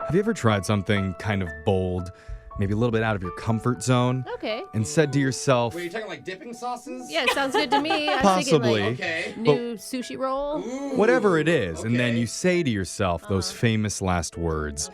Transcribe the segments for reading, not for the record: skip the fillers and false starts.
Have you ever tried something kind of bold, maybe a little bit out of your comfort zone? Okay. And said to yourself... Wait, you're talking like dipping sauces? Yeah, it sounds good to me. I'm Possibly. thinking Okay. new sushi roll. Ooh, whatever it is, and then okay. you say to yourself those famous last words,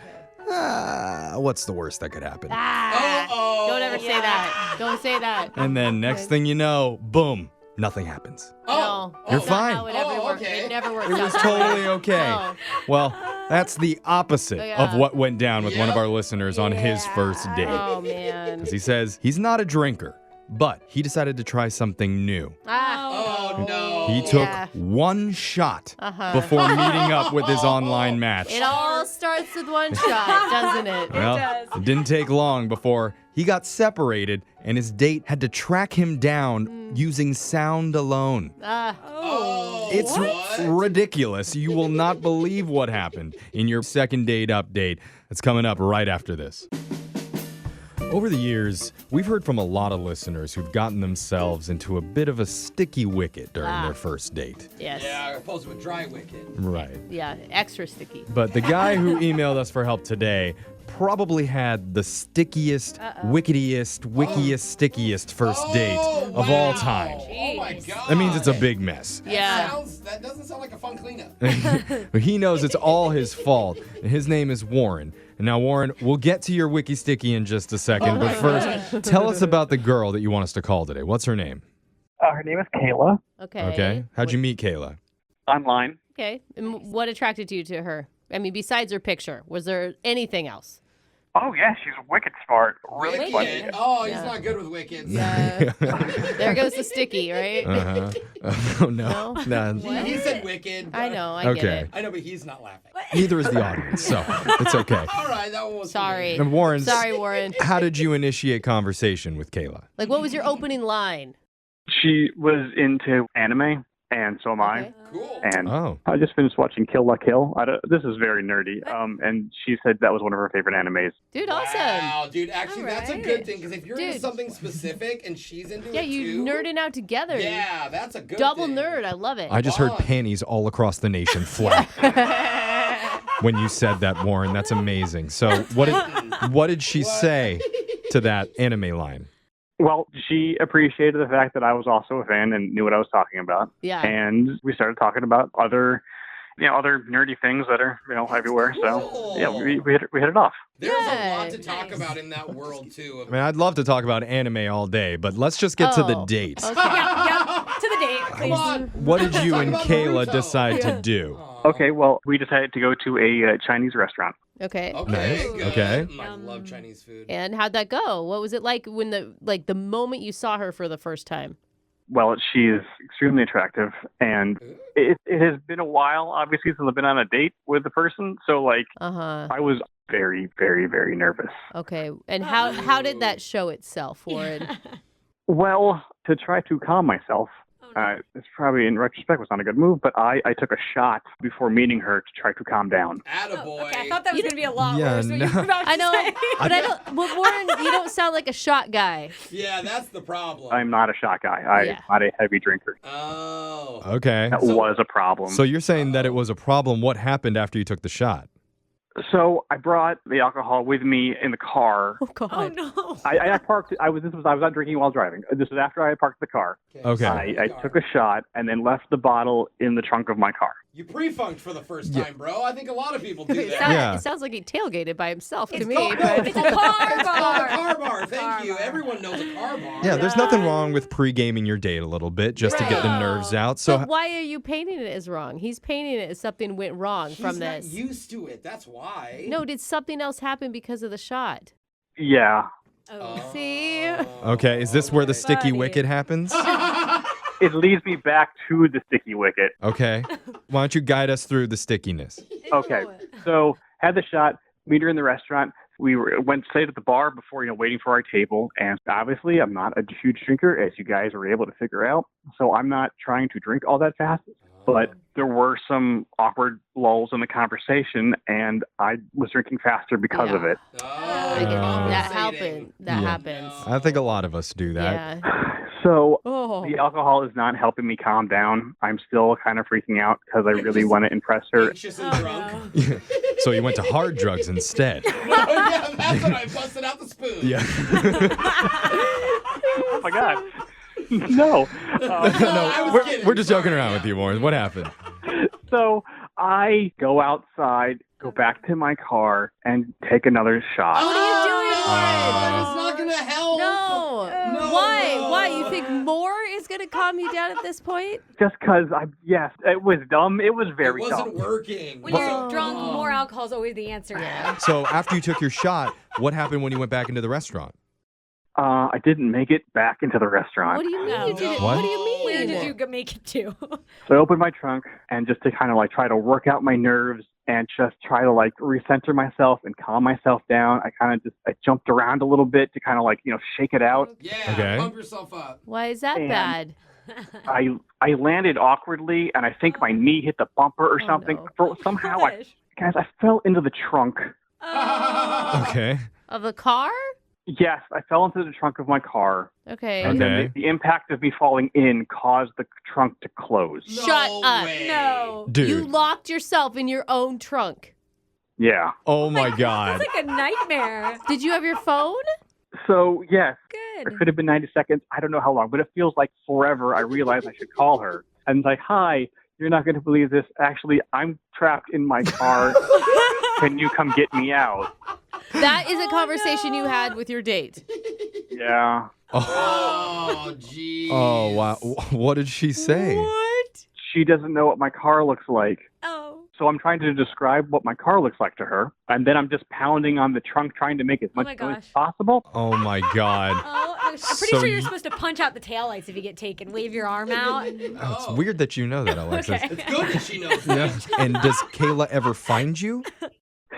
what's the worst that could happen? Uh-oh. Don't ever say that. Don't say that. And then next thing you know, boom, nothing happens. Oh. No, You're that's fine. not how it ever works. okay. It never works It was out. totally okay. No. Well, that's the opposite of Yeah. what went down with one of Yep. our listeners on his first date. Oh, man. Because he says he's not a drinker, but he decided to try something new. Oh, no. He took Yeah. one shot before meeting up with his online match. It all starts with one shot, doesn't it? Well, it didn't take long before he got separated and his date had to track him down using sound alone. Oh, It's what? ridiculous. You will not believe what happened in your second date update. That's coming up right after this. Over the years, we've heard from a lot of listeners who've gotten themselves into a bit of a sticky wicket during their first date. Yes. Yeah, opposed to a dry wicket. Right. Yeah, extra sticky. But the guy who emailed us for help today probably had the stickiest, wickiest, stickiest first date of all time. Oh, my God. That means it's a big mess. Yeah. That doesn't sound like a fun cleanup. But he knows it's all his fault. And his name is Warren. And now, Warren, we'll get to your wiki sticky in just a second. But first, tell us about the girl that you want us to call today. What's her name? Her name is Kayla. Okay. Okay. How'd you meet Kayla? Online. Okay. And what attracted you to her? I mean, besides her picture, was there anything else? Oh, yeah, she's wicked smart. Really funny. Wicked. Oh, he's Yeah. not good with wickets. There goes the sticky, right? Oh, no. No? He said wicked. I know, I get Okay. it. I know, but he's not laughing. Neither is the audience, so it's okay. All right, that one was Sorry. And Warren, Sorry, Warren. how did you initiate conversation with Kayla? Like, what was your opening line? She was into anime, and so am I. Okay. Cool. And Oh. I just finished watching Kill La Kill. This is very nerdy. And she said that was one of her favorite animes. Dude, awesome. Wow, dude, actually, All that's a right. good thing, because if you're into Dude. something specific and she's into Yeah, it you too, nerding out together. yeah, that's a good Double thing. nerd. I love it. I just heard Bond. panties all across the nation flap when you said that, Warren. That's amazing. So what did she say to that anime line? Well, she appreciated the fact that I was also a fan and knew what I was talking about. Yeah. And we started talking about other nerdy things that are, everywhere. So, Cool. yeah, we hit it off. There's a Yeah. lot to talk about in that world, too. I mean, I'd love to talk about anime all day, but let's just get to the Oh, date. Okay. Yep. To the date, Come please. on. What did you Talk and about Kayla Naruto. decide to do? Okay, well, we decided to go to a Chinese restaurant. Okay. Okay, Nice. good. Okay. I love Chinese food. And how'd that go? What was it like when the moment you saw her for the first time? Well, she is extremely attractive, and it has been a while, obviously, since I've been on a date with the person. So, Uh-huh. I was very, very, very nervous. Okay. And how did that show itself, Warren? Well, to try to calm myself, it's probably, in retrospect, was not a good move, but I took a shot before meeting her to try to calm down. Attaboy. Okay, I thought that was going to be a lot Yeah, worse. What you no. were about to I know, say. but well, Warren, you don't sound like a shot guy. Yeah, that's the problem. I'm not a shot guy. I'm Yeah. not a heavy drinker. Oh. Okay. That was a problem. So you're saying that it was a problem. What happened after you took the shot? So I brought the alcohol with me in the car. Oh God. Oh, no. I parked. I was not drinking while driving. This was after I parked the car. Okay. I took a shot and then left the bottle in the trunk of my car. You pre-funked for the first time, bro. I think a lot of people do It, that. Yeah. it sounds like he tailgated by himself to It's me. called- but- It's a car It's called a bar. car bar. Thank Car you. bar. Everyone knows a car bar. Yeah, there's nothing wrong with pre-gaming your date a little bit just to get the Right. nerves out. So But why are you painting it as wrong? He's painting it as something went wrong He's from not this. used to it. That's why. No, did something else happen because of the shot? Yeah. Oh. See? okay, is this where the Okay. sticky Buddy. wicket happens? It leads me back to the sticky wicket. Okay. Why don't you guide us through the stickiness? Okay. So had the shot, meet her in the restaurant. We stayed at the bar before, waiting for our table. And obviously, I'm not a huge drinker, as you guys were able to figure out. So I'm not trying to drink all that fast. But there were some awkward lulls in the conversation, and I was drinking faster because of it. Oh, I get that happen. That Yeah. happens. I think a lot of us do that. Yeah. So Oh. the alcohol is not helping me calm down. I'm still kind of freaking out because I really want to impress her. Anxious and drunk. So you went to hard drugs instead. Oh, yeah, that's when I busted out the spoon. Yeah. Oh my God. No. I was kidding. We're just joking Sorry, around with you, Warren. What happened? So I go outside, go back to my car, and take another shot. What are you doing, Warren? It's not going to help. No. No, Why? no. Why? You think more is going to calm you down at this point? Just because yes, it was dumb. It was It very wasn't dumb. working. When you're Oh. drunk, more alcohol is always the answer. Yeah. So after you took your shot, what happened when you went back into the restaurant? I didn't make it back into the restaurant. What do you mean No. you did it? What? What do you mean? Where did you make it to? So I opened my trunk and just to kind of like try to work out my nerves and just try to like recenter myself and calm myself down. I jumped around a little bit to kind of like, shake it out. Yeah, Okay. pump yourself up. Why is that And- bad? I landed awkwardly and I think my knee hit the bumper or Oh, something. no. Somehow Gosh. I fell into the trunk. Oh. Okay. Of a car? Yes, I fell into the trunk of my car. Okay. And then Okay. the impact of me falling in caused the trunk to close. Shut No up. way. No. Dude. You locked yourself in your own trunk. Yeah. Oh my God. That's like a nightmare. Did you have your phone? So, yes, Good. it could have been 90 seconds. I don't know how long, but it feels like forever. I realized I should call her. And it's like, hi, you're not going to believe this. Actually, I'm trapped in my car. Can you come get me out? That is a conversation you had with your date. Yeah. Oh, geez. Oh, wow. What did she say? What? She doesn't know what my car looks like. Oh. So I'm trying to describe what my car looks like to her. And then I'm just pounding on the trunk trying to make as much my noise gosh. as possible. Oh my God. Oh, I'm pretty So sure you're you- supposed to punch out the taillights if you get taken. Wave your arm out. Oh, it's weird that you know that, Alexis. Okay. It's good that she knows Yeah. that. And does Kayla ever find you?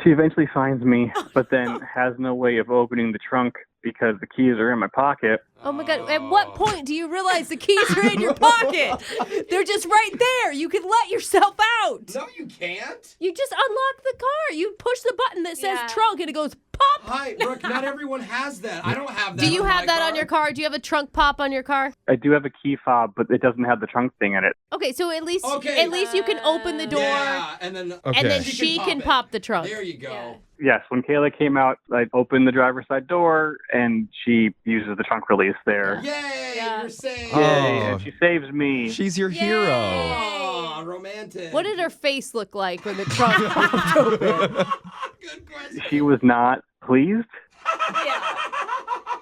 She eventually finds me, but then has no way of opening the trunk because the keys are in my pocket. Oh my God. At what point do you realize the keys are in your pocket? They're just right there. You can let yourself out. No, you can't. You just unlock the car. You push the button that says Yeah. trunk and it goes pop. Hi, Brooke, not everyone has that. I don't have that. Do you on have my that on car. your car? Do you have a trunk pop on your car? I do have a key fob, but it doesn't have the trunk thing in it. Okay, so at least Okay. you can open the door Yeah, and then Okay. and then She she can can pop it. pop the trunk. there you go. Yeah. Yes, when Kayla came out, I opened the driver's side door, and she uses the trunk release there. Yay, Yeah. you're safe. Oh. Yay, and she saves me. She's your hero. Oh, romantic. What did her face look like when the trunk popped open? Good question. She was not pleased. Yeah.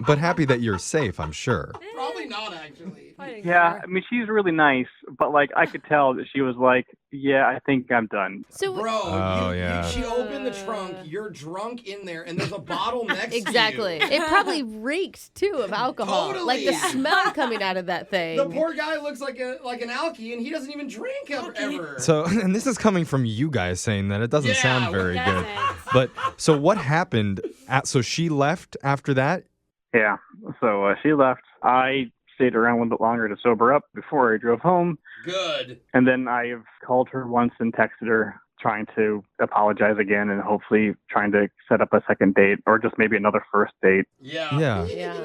But happy that you're safe, I'm sure. Probably not, actually. I didn't Yeah, care. I mean, she's really nice, but like I could tell that she was like, yeah, I think I'm done. So Bro, Oh, yeah. she opened the trunk, you're drunk in there, and there's a bottle next exactly. to you. It probably reeked too of alcohol. Totally. Like the Yeah. smell coming out of that thing. The poor guy looks like an alkie, and he doesn't even drink ever. So, and this is coming from you guys saying that. It doesn't Yeah, sound very It good. doesn't. But so what happened? So she left after that? Yeah, so she left. I stayed around a little bit longer to sober up before I drove home. Good. And then I've called her once and texted her trying to apologize again and hopefully trying to set up a second date or just maybe another first date. Yeah. Yeah. Yeah.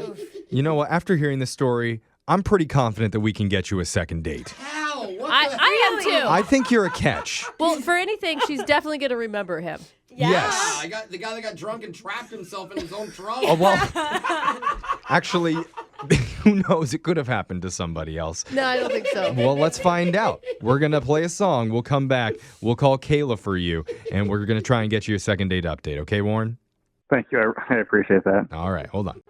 You know what? After hearing this story, I'm pretty confident that we can get you a second date. How? What the I am too. I think you're a catch. Well, for anything, she's definitely going to remember him. Yeah. Yes. I got the guy that got drunk and trapped himself in his own trunk. Oh, well, actually, who knows? It could have happened to somebody else. No, I don't think so. Well, let's find out. We're going to play a song. We'll come back. We'll call Kayla for you, and we're going to try and get you a second date update. Okay, Warren? Thank you. I appreciate that. All right, hold on.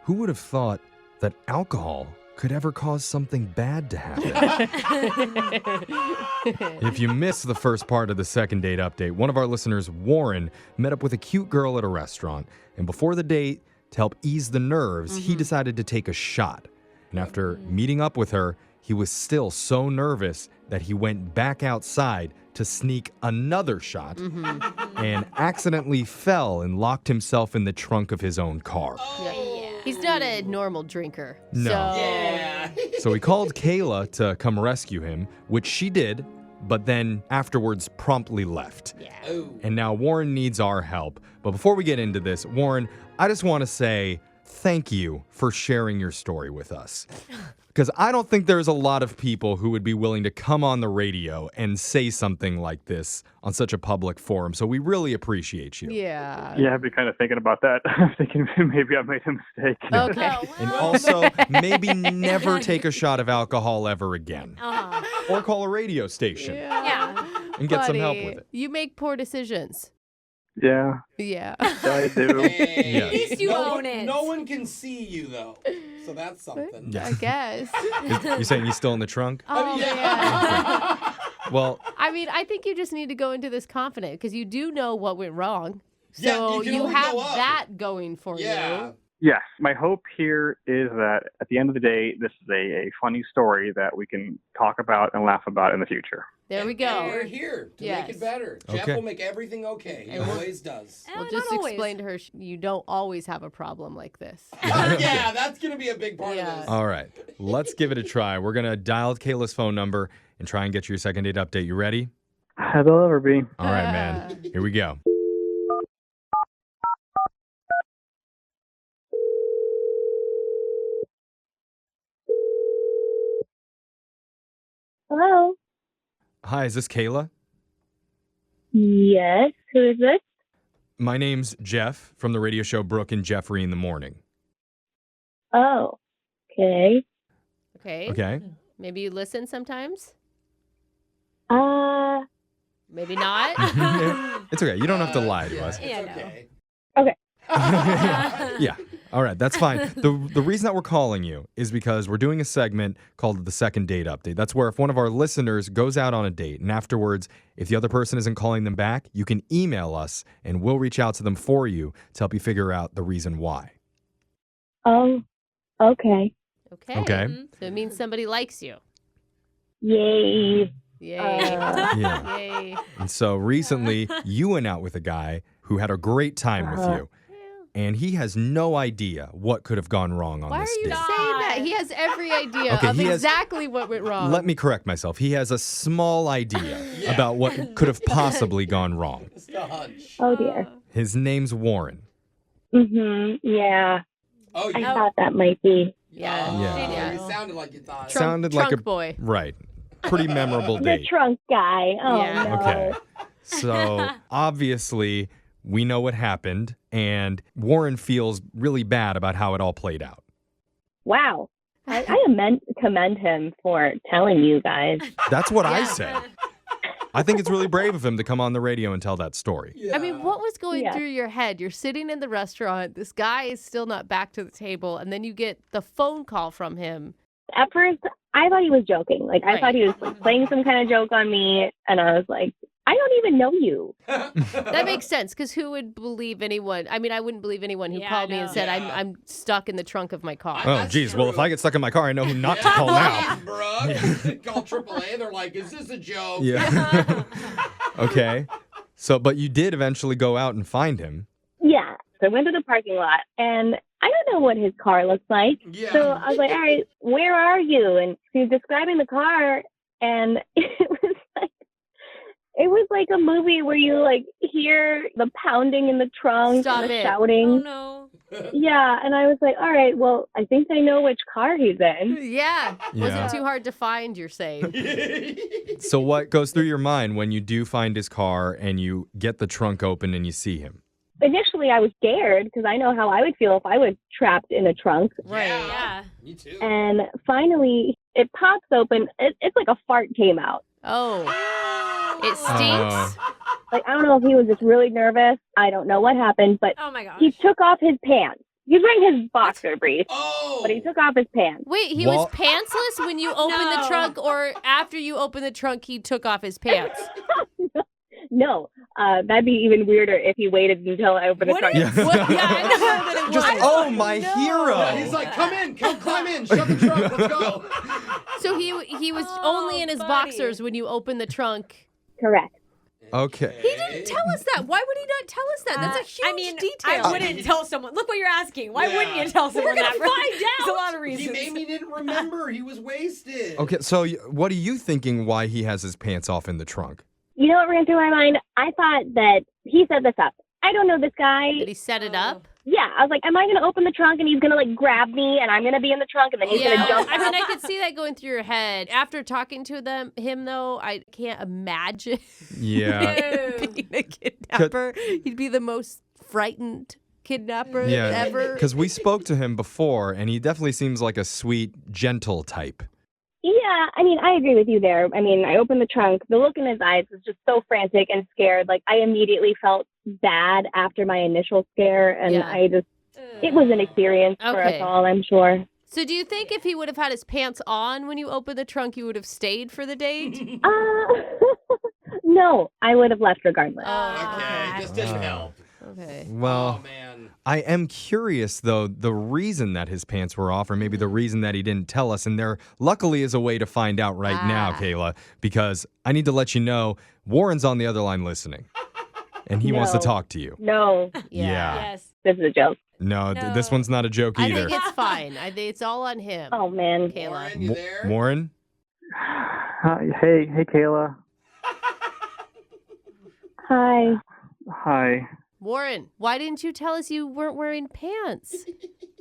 Who would have thought that alcohol could ever cause something bad to happen? If you missed the first part of the second date update, one of our listeners, Warren, met up with a cute girl at a restaurant. And before the date, to help ease the nerves, he decided to take a shot. And after meeting up with her, he was still so nervous that he went back outside to sneak another shot and accidentally fell and locked himself in the trunk of his own car. He's not a normal drinker. No. So... Yeah. So we called Kayla to come rescue him, which she did, but then afterwards promptly left. Yeah. Oh. And now Warren needs our help. But before we get into this, Warren, I just want to say thank you for sharing your story with us. Because I don't think there's a lot of people who would be willing to come on the radio and say something like this on such a public forum. So we really appreciate you. Yeah. Yeah, I've been kind of thinking about that. I'm thinking maybe I made a mistake. Okay. And also, maybe never take a shot of alcohol ever again. Or call a radio station Yeah. and get some help Buddy, with it. You make poor decisions. Yeah, Yeah. I do. Hey, Yeah. At least you own it. No one can see you, though. So that's something. Yeah. I guess. You're saying he's still in the trunk? Oh, man. Yeah. Well, I mean, I think you just need to go into this confident because you do know what went wrong. Yeah, So you can you only have go up. that going for Yeah. you. Yes, my hope here is that at the end of the day, this is a funny story that we can talk about and laugh about in the future. There we And we're go. here to Yes. make it better. Jeff Okay. will make everything okay. He And we'll- always does. We'll Not just always. explain to her you don't always have a problem like this. Yeah, that's going to be a big part Yeah. of this. all right. Let's give it a try. We're going to dial Kayla's phone number and try and get your second date update. You ready? As I'll ever be. All right, man. Here we go. Hello. Hi, is this Kayla? Yes. Who is this? My name's Jeff from the radio show Brooke and Jeffrey in the Morning. Oh. Okay. Okay. Okay? Maybe you listen sometimes. Uh. Maybe not. It's okay. You don't have to lie to us. It's Yeah, no. okay. Yeah. All right, that's fine. The reason that we're calling you is because we're doing a segment called the second date update. That's where if one of our listeners goes out on a date and afterwards, if the other person isn't calling them back, you can email us and we'll reach out to them for you to help you figure out the reason why. Oh. Okay. Okay. Okay? So it means somebody likes you. Yay. Yay. Yeah. Yay. And so recently, you went out with a guy who had a great time with you. And he has no idea what could have gone wrong on Why are this you date. saying that? He has every idea Okay, of he has- exactly what went wrong. Let me correct myself. He has a small idea Yeah. about what could have possibly gone wrong. Just a hunch. Oh dear. His name's Warren. Yeah. Oh, I you thought that might be Yeah. Yeah. You sounded like you thought. Trunk, Sounded like trunk a- boy. Right. Pretty memorable the date. trunk guy. Oh Yeah. no. Okay. So obviously, we know what happened, and Warren feels really bad about how it all played out. Wow. I commend him for telling you guys. That's what I Yeah. said. I think it's really brave of him to come on the radio and tell that story. I mean, what was going Yeah. through your head? You're sitting in the restaurant. This guy is still not back to the table. And then you get the phone call from him. At first, I thought he was joking. Like, I Right. thought he was like, playing some kind of joke on me. And I was like, I don't even know you. That makes sense, because who would believe anyone? I mean, I wouldn't believe anyone who Yeah, called me I and know. said, Yeah. I'm stuck in the trunk of my car. Oh, That's geez. Well, if true. I get stuck in my car, I know who not to call now. Brooke. Call AAA. They're like, is this a joke? Yeah. Okay. So, but you did eventually go out and find him. Yeah. So I went to the parking lot, and I don't know what his car looks like. Yeah. So I was like, all right, where are you? And he was describing the car, and it was like a movie where you like hear the pounding in the trunk, Stop and the it. Oh, shouting. no. Yeah, and I was like, all right, well, I think I know which car he's in. Yeah. Yeah. Wasn't too hard to find, you're saying. So what goes through your mind when you do find his car and you get the trunk open and you see him? Initially, I was scared because I know how I would feel if I was trapped in a trunk. Right. Yeah. Me too. And finally, it pops open. It's like a fart came out. Oh. It stinks. Like, I don't know if he was just really nervous. I don't know what happened, but Oh my gosh. he took off his pants. He's wearing his boxer briefs, Oh. but he took off his pants. Wait, he Well- was pantsless when you opened the No. trunk, or after you opened the trunk, he took off his pants? No, that'd be even weirder if he waited until I opened the What trunk. is- what- yeah, I know that it Just, was. oh, my hero. Yeah, he's like, come in, come climb in, shut the trunk, let's go. So he was Oh, only in his buddy. boxers when you opened the trunk. Correct. Okay. He didn't tell us that. Why would he not tell us that? That's a huge I mean, detail. I wouldn't tell someone. Look what you're asking. Why Yeah. wouldn't you tell someone We're gonna that? find There's a out. lot of He reasons. maybe didn't remember. He was wasted. Okay, so what are you thinking why he has his pants off in the trunk? You know what ran through my mind? I thought that he set this up. I don't know this guy. Did he set it up? Yeah, I was like, am I going to open the trunk and he's going to like grab me and I'm going to be in the trunk and then he's going to jump I mean, up? I could see that going through your head. After talking to him though, I can't imagine Yeah. being a kidnapper. He'd be the most frightened kidnapper ever. Because we spoke to him before, and he definitely seems like a sweet, gentle type. Yeah, I mean, I agree with you there. I mean, I opened the trunk. The look in his eyes was just so frantic and scared. Like, I immediately felt bad after my initial scare, and it was an experience for us all, I'm sure. So do you think if he would have had his pants on when you opened the trunk, you would have stayed for the date? No, I would have left regardless. Okay, just didn't help. Okay. Well, Oh, man. I am curious, though, the reason that his pants were off, or maybe the reason that he didn't tell us. And there luckily is a way to find out right now, Kayla, because I need to let you know Warren's on the other line listening. And he wants to talk to you. No, Yeah. Yes. this is a joke. No, this one's not a joke I either. think it's fine. I think it's all on him. Oh, man. Kayla. Warren, you there? Warren? Hey, Kayla. Hi. Hi. Warren, why didn't you tell us you weren't wearing pants?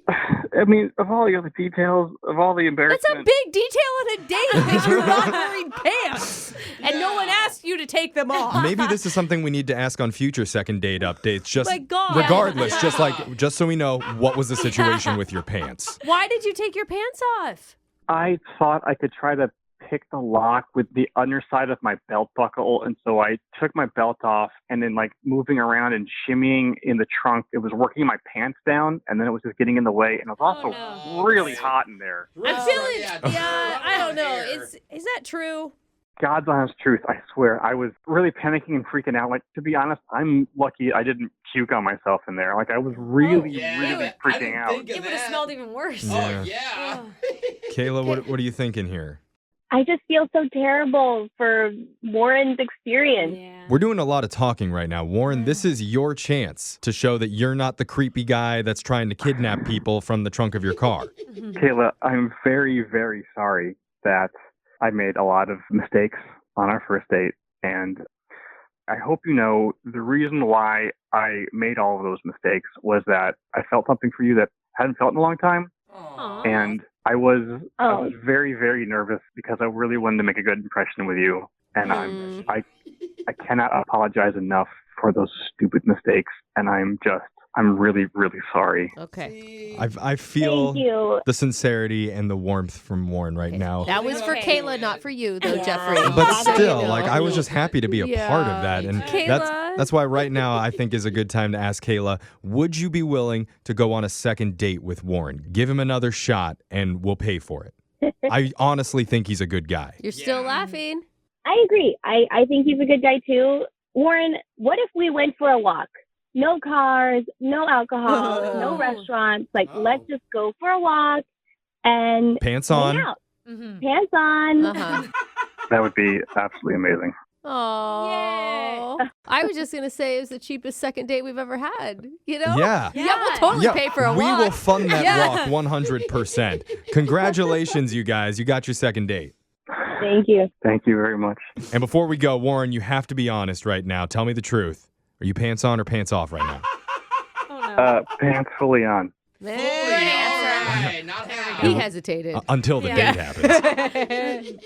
I mean, of all the other details, of all the embarrassment. That's a big detail on a date that you're not wearing pants. And no one asked you to take them off. Maybe this is something we need to ask on future second date updates. Just My God. regardless, just so we know what was the situation with your pants. Why did you take your pants off? I thought I could try to pick the lock with the underside of my belt buckle, and so I took my belt off, and then like moving around and shimmying in the trunk, it was working my pants down, and then it was just getting in the way, and it was also really hot in there. I'm feeling, yeah, I don't know. air. Is that true? God's honest truth, I swear, I was really panicking and freaking out. Like, to be honest, I'm lucky I didn't puke on myself in there. Like, I was really, really I freaking didn't out. think of It would have that. smelled even worse. Yeah. Oh, yeah. Kayla, what are you thinking here? I just feel so terrible for Warren's experience. Yeah. We're doing a lot of talking right now. Warren, this is your chance to show that you're not the creepy guy that's trying to kidnap people from the trunk of your car. Kayla, I'm very, very sorry that I made a lot of mistakes on our first date. And I hope you know the reason why I made all of those mistakes was that I felt something for you that I hadn't felt in a long time. Aw. And I was very, very nervous because I really wanted to make a good impression with you. And I cannot apologize enough for those stupid mistakes. And I'm really, really sorry. Okay. I feel Thank you. the sincerity and the warmth from Warren right now. That was for Okay. Kayla, not for you, though, Yeah. Jeffrey. But Yeah. still, You know. like, I was just happy to be a part of that. And Kayla. that's why right now I think is a good time to ask Kayla, would you be willing to go on a second date with Warren? Give him another shot and we'll pay for it. I honestly think he's a good guy. You're still Yeah. laughing. I agree. I think he's a good guy too. Warren, what if we went for a walk? No cars, no alcohol, no restaurants. Like, let's just go for a walk and Pants hang on. out. Mm-hmm. Pants on. Uh-huh. That would be absolutely amazing. Oh. I was just going to say it was the cheapest second date we've ever had. You know? Yeah. Yeah, we'll totally pay for a we walk. will fund that Yeah. walk 100%. Congratulations, you guys. You got your second date. Thank you. Thank you very much. And before we go, Warren, you have to be honest right now. Tell me the truth. Are you pants on or pants off right now? Oh, no. Pants fully on. Man. Fully, all right, not half. He hesitated. Until the Yeah. date happens.